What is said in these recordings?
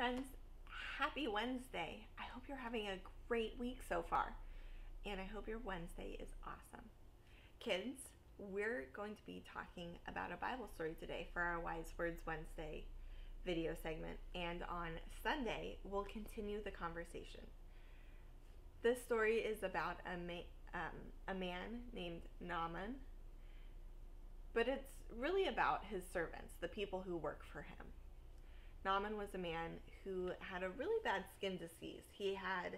friends, happy Wednesday. I hope you're having a great week so far, and I hope your Wednesday is awesome. Kids, we're going to be talking about a Bible story today for our Wise Words Wednesday video segment, and on Sunday, we'll continue the conversation. This story is about a man named Naaman, but it's really about his servants, the people who work for him. Naaman was a man who had a really bad skin disease. He had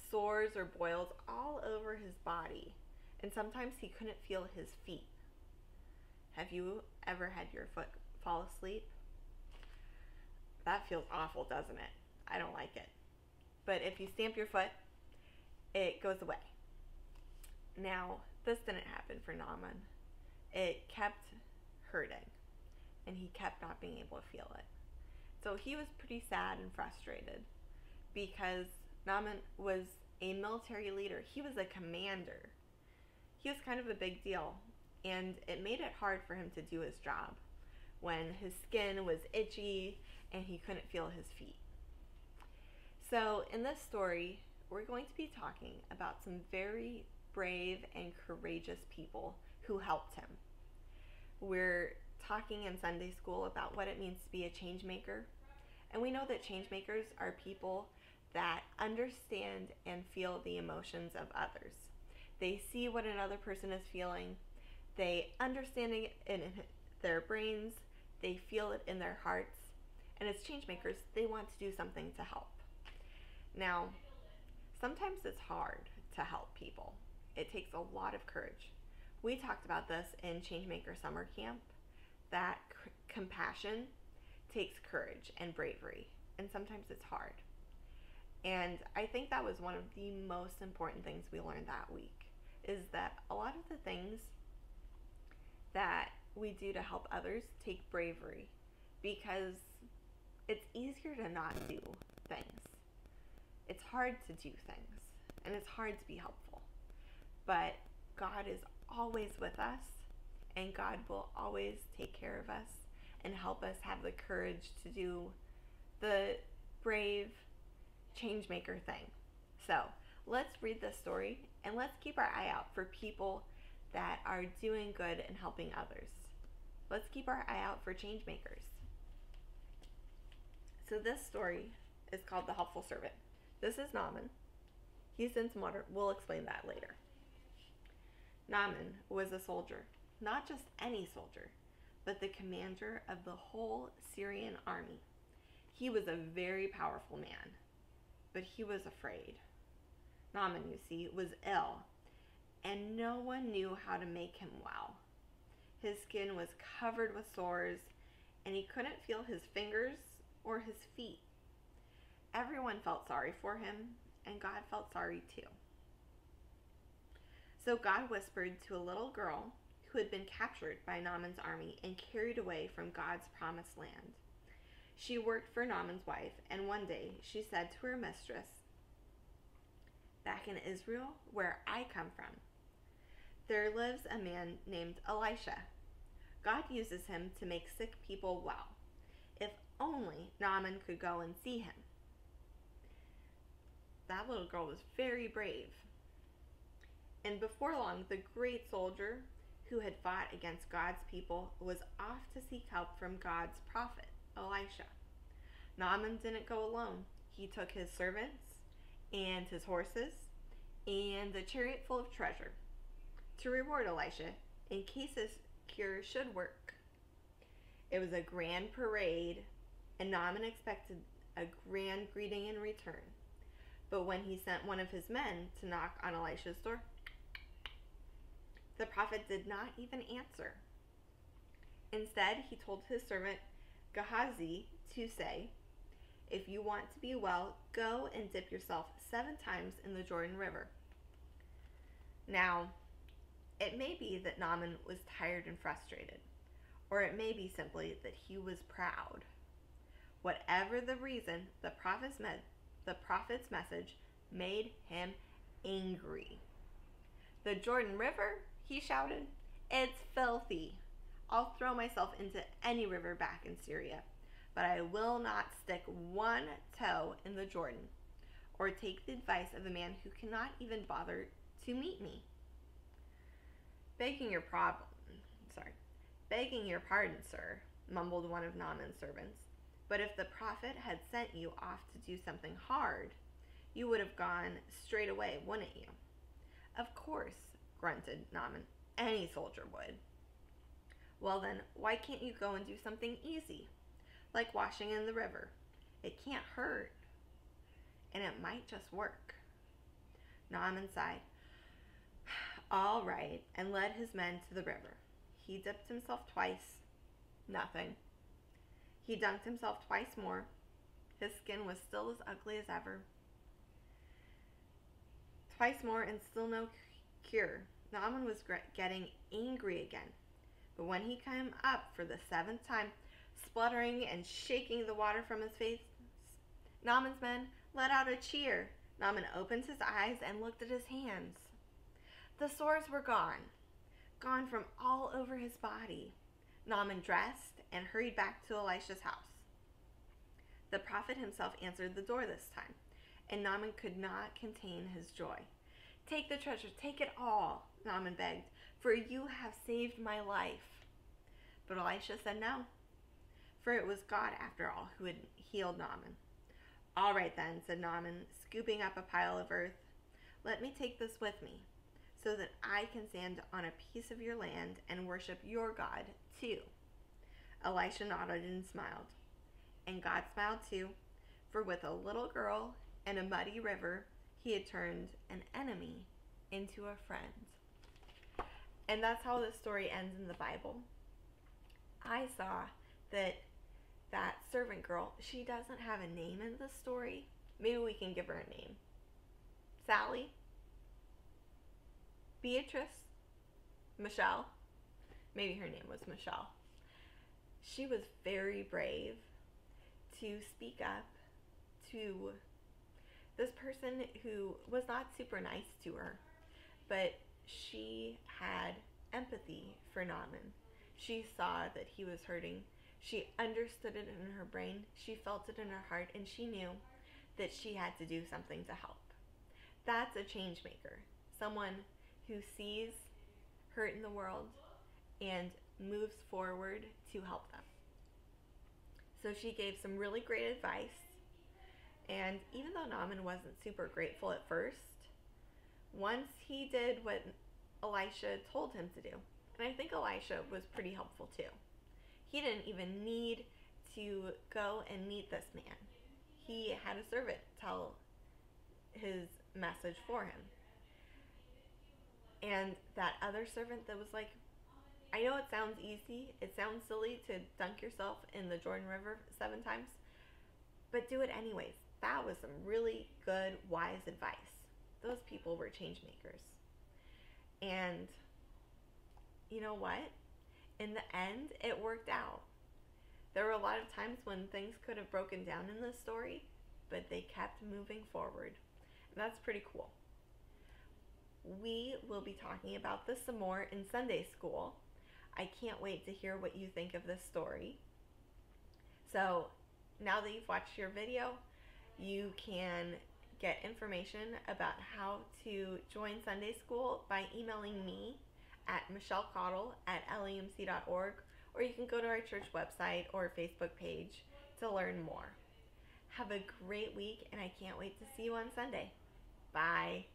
sores or boils all over his body, and sometimes he couldn't feel his feet. Have you ever had your foot fall asleep? That feels awful, doesn't it? I don't like it. But if you stamp your foot, it goes away. Now, this didn't happen for Naaman. It kept hurting, and he kept not being able to feel it. So he was pretty sad and frustrated because Naaman was a military leader. He was a commander. He was kind of a big deal, and it made it hard for him to do his job when his skin was itchy and he couldn't feel his feet. So in this story, we're going to be talking about some very brave and courageous people who helped him. We're talking in Sunday school about what it means to be a change maker. And we know that change makers are people that understand and feel the emotions of others. They see what another person is feeling. They understand it in their brains. They feel it in their hearts. And as change makers, they want to do something to help. Now, sometimes it's hard to help people. It takes a lot of courage. We talked about this in Changemaker Summer Camp, that compassion takes courage and bravery, and sometimes it's hard. And I think that was one of the most important things we learned that week, is that a lot of the things that we do to help others take bravery, because it's easier to not do things. It's hard to do things, and it's hard to be helpful. But God is always with us, and God will always take care of us and help us have the courage to do the brave change maker thing. So let's read this story, and let's keep our eye out for people that are doing good and helping others. Let's keep our eye out for change makers. So this story is called The Helpful Servant. This is Naaman. He's in some water. We'll explain that later. Naaman was a soldier, not just any soldier, but the commander of the whole Syrian army. He was a very powerful man, but he was afraid. Naaman, you see, was ill, and no one knew how to make him well. His skin was covered with sores, and he couldn't feel his fingers or his feet. Everyone felt sorry for him, and God felt sorry too. So God whispered to a little girl who had been captured by Naaman's army and carried away from God's promised land. She worked for Naaman's wife, and one day she said to her mistress, "Back in Israel, where I come from, there lives a man named Elisha. God uses him to make sick people well. If only Naaman could go and see him." That little girl was very brave. And before long, the great soldier who had fought against God's people was off to seek help from God's prophet, Elisha. Naaman didn't go alone. He took his servants and his horses and a chariot full of treasure to reward Elisha in case his cure should work. It was a grand parade, and Naaman expected a grand greeting in return. But when he sent one of his men to knock on Elisha's door, the prophet did not even answer. Instead, he told his servant Gehazi to say, "If you want to be well, go and dip yourself 7 times in the Jordan River." Now, it may be that Naaman was tired and frustrated, or it may be simply that he was proud. Whatever the reason, the prophet's message made him angry. "The Jordan River," he shouted, "it's filthy. I'll throw myself into any river back in Syria. but I will not stick one toe in the Jordan or take the advice of a man who cannot even bother to meet me. Begging your pardon, sir, mumbled one of Naaman's servants. But if the prophet had sent you off to do something hard, you would have gone straight away, wouldn't you? Of course, grunted Naaman. Any soldier would. Well then, why can't you go and do something easy, like washing in the river? It can't hurt, and it might just work. Naaman sighed. All right, and led his men to the river. He dipped himself twice. Nothing. He dunked himself twice more. His skin was still as ugly as ever. Twice more and still no cure. Naaman was getting angry again. But when he came up for the 7th time, spluttering and shaking the water from his face, Naaman's men let out a cheer. Naaman opened his eyes and looked at his hands. The sores were gone from all over his body. Naaman dressed and hurried back to Elisha's house. The prophet himself answered the door this time, and Naaman could not contain his joy. Take the treasure, take it all, Naaman begged, for you have saved my life. But Elisha said no, for it was God, after all, who had healed Naaman. All right then, said Naaman, scooping up a pile of earth. Let me take this with me, so that I can stand on a piece of your land and worship your God too. Elisha nodded and smiled. And God smiled too, for with a little girl and a muddy river, he had turned an enemy into a friend. And that's how this story ends in the Bible. I saw that servant girl, she doesn't have a name in the story. Maybe we can give her a name. Sally? Beatrice? Michelle? Maybe her name was Michelle. She was very brave to speak up to this person who was not super nice to her, but she had empathy for Naaman. She saw that he was hurting. She understood it in her brain. She felt it in her heart, and she knew that she had to do something to help. That's a change maker. Someone who sees hurt in the world and moves forward to help them. So she gave some really great advice. And even though Naaman wasn't super grateful at first, once he did what Elisha told him to do, and I think Elisha was pretty helpful too. He didn't even need to go and meet this man. He had a servant tell his message for him. And that other servant that was like, I know it sounds easy, it sounds silly to dunk yourself in the Jordan River 7 times, but do it anyways. That was some really good, wise advice. Those people were change makers. And you know what? In the end, it worked out. There were a lot of times when things could have broken down in this story, but they kept moving forward. And that's pretty cool. We will be talking about this some more in Sunday school. I can't wait to hear what you think of this story. So now that you've watched your video, you can get information about how to join Sunday school by emailing me at michellecaudle@laumc.org, or you can go to our church website or Facebook page to learn more. Have a great week, and I can't wait to see you on Sunday. Bye.